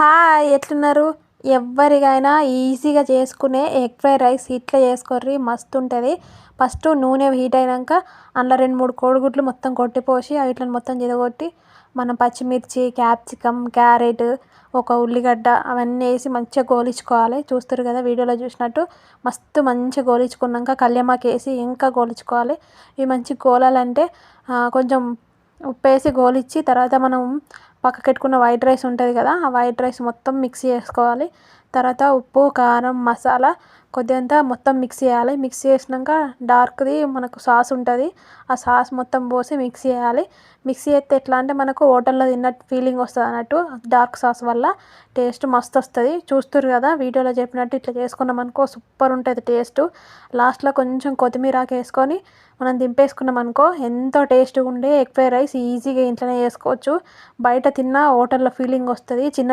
Hi ఎట్లున్నారు? ఎవ్వరికైనా ఈజీగా చేసుకునే ఎగ్ ఫ్రైడ్ రైస్ ఇట్లా చేసుకోర్రి, మస్తు ఉంటుంది. ఫస్ట్ నూనె హీట్ అయినాక అందులో 2-3 కోడిగుడ్లు మొత్తం కొట్టిపోసి వీటిని మొత్తం జిదగొట్టి మనం పచ్చిమిర్చి, క్యాప్సికమ్, క్యారెట్, ఒక ఉల్లిగడ్డ అవన్నీ వేసి మంచిగా గోలించుకోవాలి. చూస్తారు కదా వీడియోలో చూసినట్టు మస్తు మంచిగా గోలించుకున్నాక కల్యమాకు వేసి ఇంకా గోలించుకోవాలి. ఇవి మంచిగా గోలాలంటే కొంచెం ఉప్పు వేసి గోలించి తర్వాత మనం పక్కకు పెట్టుకున్న వైట్ రైస్ ఉంటుంది కదా, ఆ వైట్ రైస్ మొత్తం మిక్స్ చేసుకోవాలి. తర్వాత ఉప్పు, కారం, మసాలా కొద్దిగంత మొత్తం మిక్స్ చేయాలి. మిక్స్ చేసినాక డార్క్ది మనకు సాస్ ఉంటుంది, ఆ సాస్ మొత్తం పోసి మిక్స్ చేయాలి. మిక్స్ చేస్తే ఎట్లా అంటే మనకు హోటల్లో తిన్నట్టు ఫీలింగ్ వస్తుంది అన్నట్టు. డార్క్ సాస్ వల్ల టేస్ట్ మస్తు వస్తుంది. చూస్తుర్రు కదా వీడియోలో చెప్పినట్టు ఇట్లా చేసుకున్నాం అనుకో సూపర్ ఉంటుంది టేస్ట్. లాస్ట్లో కొంచెం కొత్తిమీరాకు వేసుకొని మనం దింపేసుకున్నాం అనుకో ఎంతో టేస్ట్గా ఉండే ఎగ్ ఫ్రైడ్ రైస్ ఈజీగా ఇంట్లోనే చేసుకోవచ్చు. బయట తిన్నా హోటల్లో ఫీలింగ్ వస్తుంది. చిన్న